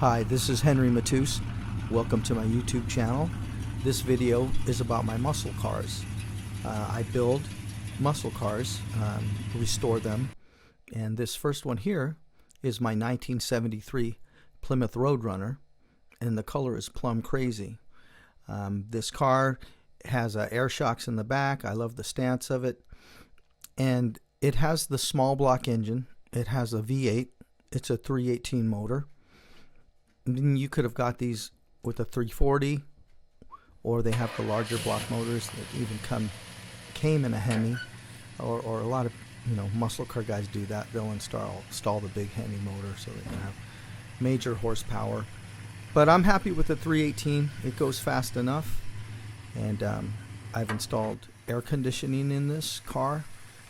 Hi, this is Henry Matus. Welcome to my YouTube channel. This video is about my muscle cars. I build muscle cars, restore them, and this first one here is my 1973 Plymouth Roadrunner, and the color is plum crazy. This car has air shocks in the back. I love the stance of it, and it has the small block engine. It has a V8. It's a 318 motor. You could have got these with a 340, or they have the larger block motors that even came in a Hemi, or a lot of muscle car guys do that. They'll install the big Hemi motor so they can have major horsepower. But I'm happy with the 318. It goes fast enough, and I've installed air conditioning in this car,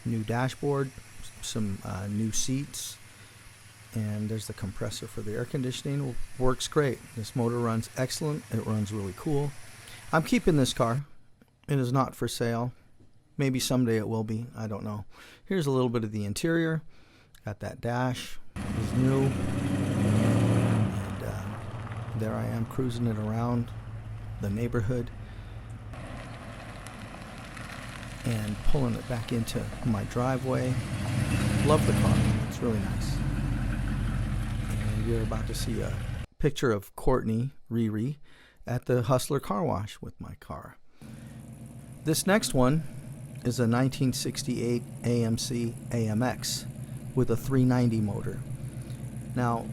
new dashboard, some new seats. And there's the compressor for the air conditioning. Works great. This motor runs excellent. It runs really cool. I'm keeping this car. It is not for sale. Maybe someday it will be. I don't know. Here's a little bit of the interior. Got that dash. It's new. And there I am cruising it around the neighborhood and pulling it back into my driveway. Love the car. It's really nice. You're about to see a picture of Courtney, Riri, at the Hustler Car Wash with my car. This next one is a 1968 AMC AMX with a 390 motor. Now,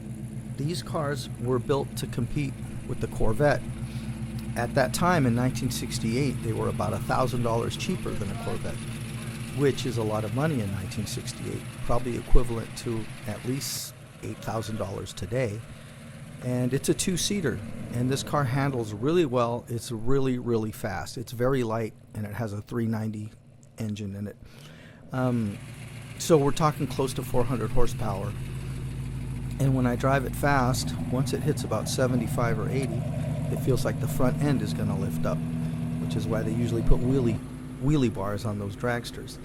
these cars were built to compete with the Corvette. At that time, in 1968, they were about $1,000 cheaper than a Corvette, which is a lot of money in 1968, probably equivalent to at least $8,000 today. And it's a two-seater, and this car handles really well. It's really fast. It's very light, and it has a 390 engine in it. So we're talking close to 400 horsepower. And when I drive it fast, once it hits about 75 or 80, it feels like the front end is going to lift up, which is why they usually put wheelie bars on those dragsters.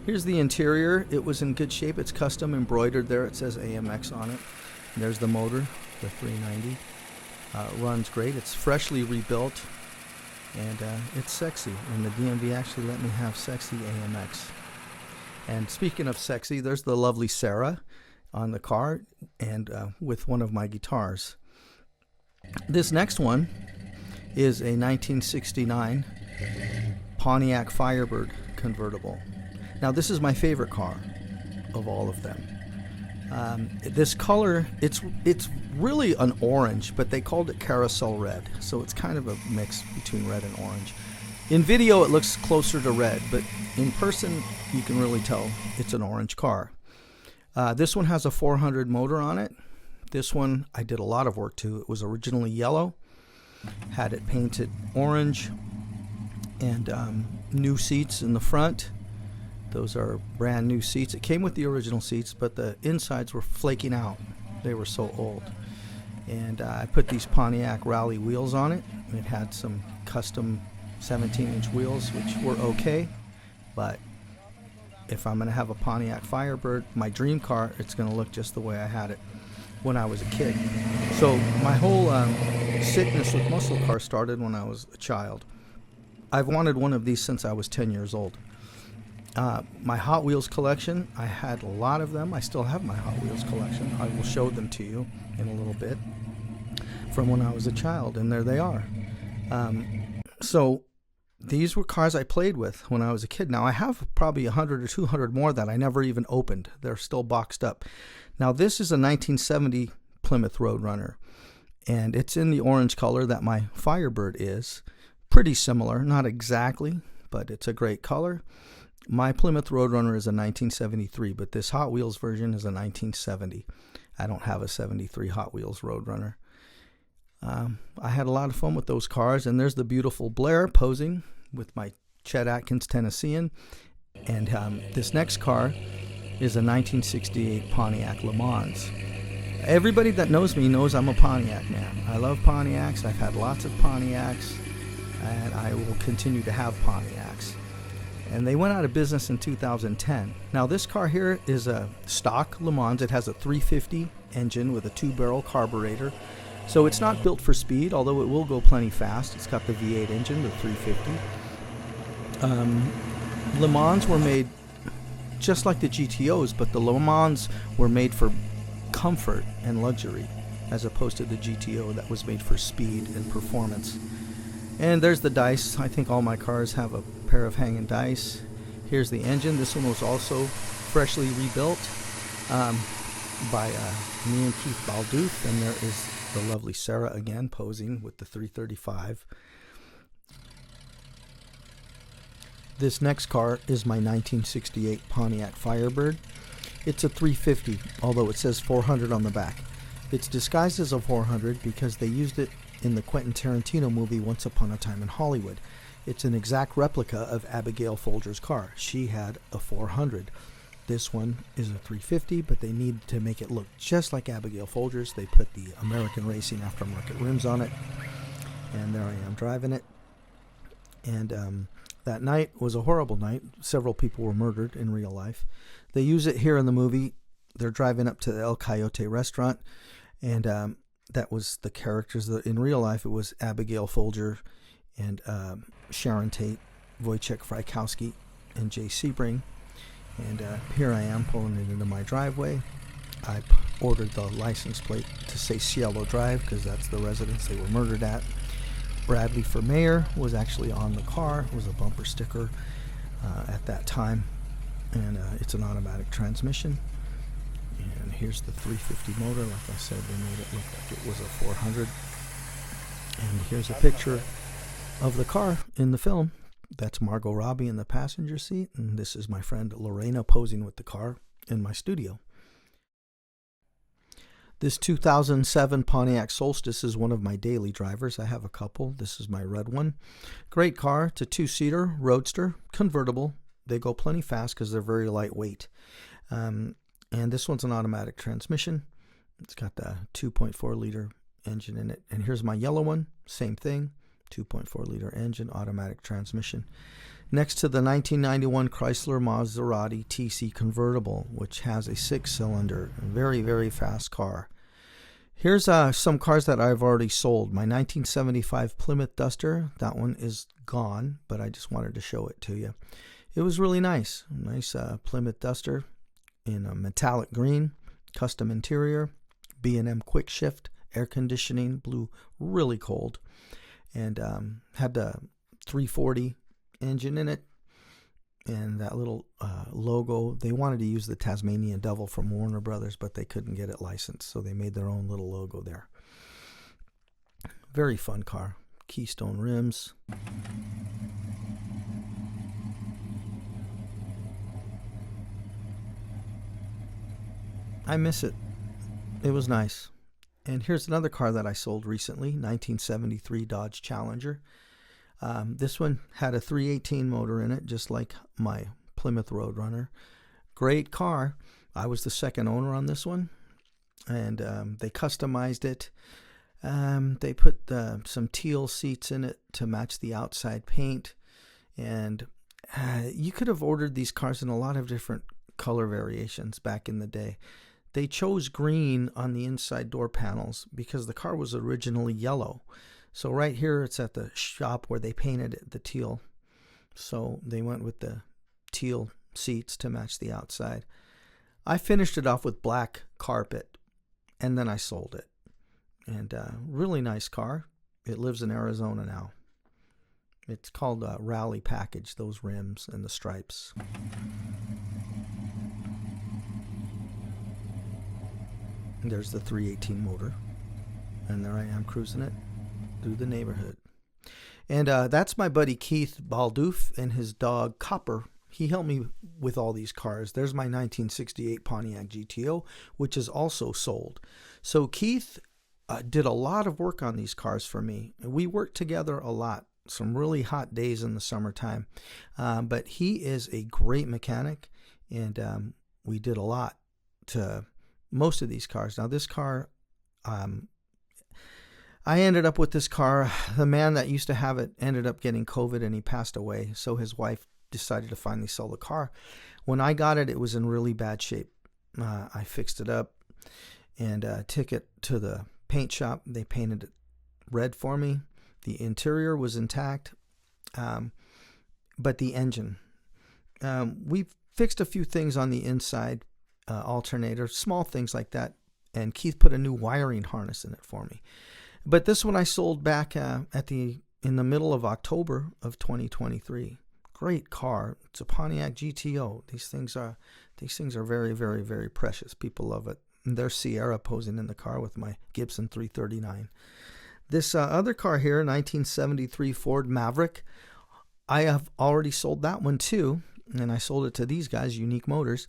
Here's the interior. It was in good shape. It's custom embroidered there. It says AMX on it. And there's the motor, the 390. Runs great. It's freshly rebuilt, and it's sexy. And the DMV actually let me have sexy AMX. And speaking of sexy, there's the lovely Sarah on the car, and with one of my guitars. This next one is a 1969 Pontiac Firebird convertible. Now, this is my favorite car of all of them. This color, it's really an orange, but they called it carousel red, so it's kind of a mix between red and orange. In video, it looks closer to red, but in person, you can really tell it's an orange car. This one has a 400 motor on it. This one, I did a lot of work to. It was originally yellow, had it painted orange, and new seats in the front. Those are brand new seats. It came with the original seats, but the insides were flaking out. They were so old. And I put these Pontiac Rally wheels on it. It had some custom 17-inch wheels, which were okay. But if I'm going to have a Pontiac Firebird, my dream car, it's going to look just the way I had it when I was a kid. So my whole sickness with muscle cars started when I was a child. I've wanted one of these since I was 10 years old. My Hot Wheels collection, I had a lot of them. I still have my Hot Wheels collection. I will show them to you in a little bit from when I was a child, and there they are. So these were cars I played with when I was a kid. Now I have probably 100 or 200 more that I never even opened. They're still boxed up. Now this is a 1970 Plymouth Roadrunner, and it's in the orange color that my Firebird is. Pretty similar, not exactly, but it's a great color. My Plymouth Roadrunner is a 1973, but this Hot Wheels version is a 1970. I don't have a 73 Hot Wheels Roadrunner. I had a lot of fun with those cars, and there's the beautiful Blair posing with my Chet Atkins Tennessean. And this next car is a 1968 Pontiac Le Mans. Everybody that knows me knows I'm a Pontiac man. I love Pontiacs. I've had lots of Pontiacs, and I will continue to have Pontiacs. And they went out of business in 2010. Now this car here is a stock Le Mans. It has a 350 engine with a 2-barrel carburetor. So it's not built for speed, although it will go plenty fast. It's got the V8 engine, the 350. Le Mans were made just like the GTOs, but the Le Mans were made for comfort and luxury, as opposed to the GTO that was made for speed and performance. And there's the dice. I think all my cars have a pair of hanging dice. Here's the engine. This one was also freshly rebuilt by me and Keith Baldauf. And there is the lovely Sarah again posing with the 335. This next car is my 1968 Pontiac Firebird. It's a 350, although it says 400 on the back. It's disguised as a 400 because they used it in the Quentin Tarantino movie Once Upon a Time in Hollywood. It's an exact replica of Abigail Folger's car. She had a 400. This one is a 350, but they need to make it look just like Abigail Folger's. They put the American Racing aftermarket rims on it, and there I am driving it. And that night was a horrible night. Several people were murdered in real life. They use it here in the movie. They're driving up to the El Coyote restaurant, and that was the characters. In real life, it was Abigail Folger and Sharon Tate, Wojciech Frykowski, and Jay Sebring. And here I am pulling it into my driveway. I ordered the license plate to say Cielo Drive because that's the residence they were murdered at. Bradley for mayor was actually on the car. It was a bumper sticker at that time. And it's an automatic transmission. And here's the 350 motor. Like I said, they made it look like it was a 400. And here's a picture of the car in the film. That's Margot Robbie in the passenger seat. And this is my friend Lorena posing with the car in my studio. This 2007 Pontiac Solstice is one of my daily drivers. I have a couple. This is my red one. Great car. It's a two-seater roadster, convertible. They go plenty fast because they're very lightweight. And this one's an automatic transmission. It's got the 2.4 liter engine in it. And here's my yellow one. Same thing. 2.4 liter engine, automatic transmission. Next to the 1991 Chrysler Maserati TC convertible, which has a 6-cylinder, very, very fast car. Here's some cars that I've already sold. My 1975 Plymouth Duster, that one is gone, but I just wanted to show it to you. It was really nice. Nice Plymouth Duster in a metallic green, custom interior, B&M quick shift, air conditioning, blew really cold, and had the 340 engine in it, and that little logo. They wanted to use the Tasmanian Devil from Warner Brothers, but they couldn't get it licensed, so they made their own little logo there. Very fun car. Keystone rims. I miss it. It was nice. And here's another car that I sold recently, 1973 Dodge Challenger. This one had a 318 motor in it, just like my Plymouth Roadrunner. Great car. I was the second owner on this one, and they customized it. They put some teal seats in it to match the outside paint, and you could have ordered these cars in a lot of different color variations back in the day. They chose green on the inside door panels because the car was originally yellow. So right here, it's at the shop where they painted it the teal. So they went with the teal seats to match the outside. I finished it off with black carpet, and then I sold it. And really nice car. It lives in Arizona now. It's called a Rally Package, those rims and the stripes. And there's the 318 motor. And there I am cruising it through the neighborhood. And that's my buddy Keith Baldauf and his dog Copper. He helped me with all these cars. There's my 1968 Pontiac GTO, which is also sold. So Keith did a lot of work on these cars for me. We worked together a lot. Some really hot days in the summertime. But he is a great mechanic, and we did a lot to most of these cars. Now this car, I ended up with this car. The man that used to have it ended up getting COVID and he passed away. So his wife decided to finally sell the car. When I got it, it was in really bad shape. I fixed it up and took it to the paint shop. They painted it red for me. The interior was intact, but the engine. We fixed a few things on the inside alternator, small things like that, and Keith put a new wiring harness in it for me. But this one I sold back in the middle of October of 2023. Great car. It's a Pontiac GTO. These things are very, very, very precious. People love it. And there's Sierra posing in the car with my Gibson 339. This other car here, 1973 Ford Maverick, I have already sold that one too, and I sold it to these guys, Unique Motors.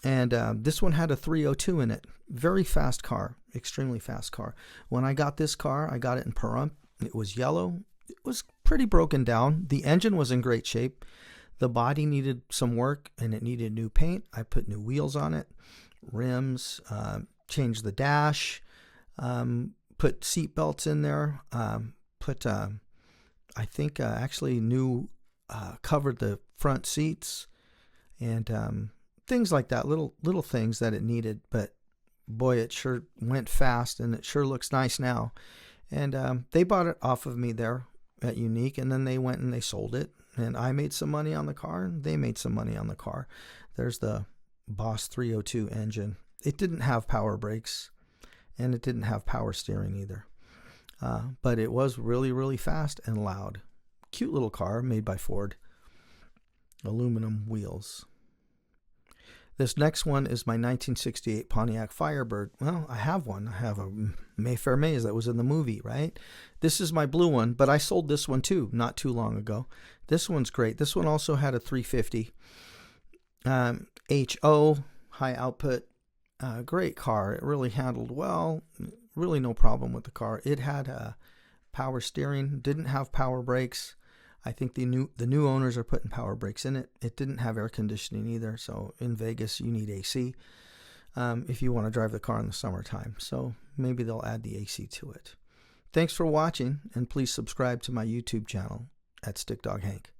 And this one had a 302 in it. Very fast car, extremely fast car. When I got this car, I got it in Pahrump. It was yellow. It was pretty broken down. The engine was in great shape. The body needed some work, and it needed new paint. I put new wheels on it, rims, changed the dash, put seat belts in there, actually new, covered the front seats, and things like that, little things that it needed. But boy, it sure went fast, and it sure looks nice now. And they bought it off of me there at Unique, and then they went and they sold it, and I made some money on the car, and they made some money on the car. There's the Boss 302 engine. It didn't have power brakes, and it didn't have power steering either. But it was really, really fast and loud. Cute little car made by Ford. Aluminum wheels. This next one is my 1968 Pontiac Firebird. Well, I have one. I have a Mayfair Maze that was in the movie, right? This is my blue one, but I sold this one too not too long ago. This one's great. This one also had a 350 HO, high output. Great car. It really handled well. Really no problem with the car. It had power steering, didn't have power brakes. I think the new owners are putting power brakes in it. It didn't have air conditioning either, so in Vegas you need AC if you want to drive the car in the summertime. So maybe they'll add the AC to it. Thanks for watching, and please subscribe to my YouTube channel at Stick Dog Hank.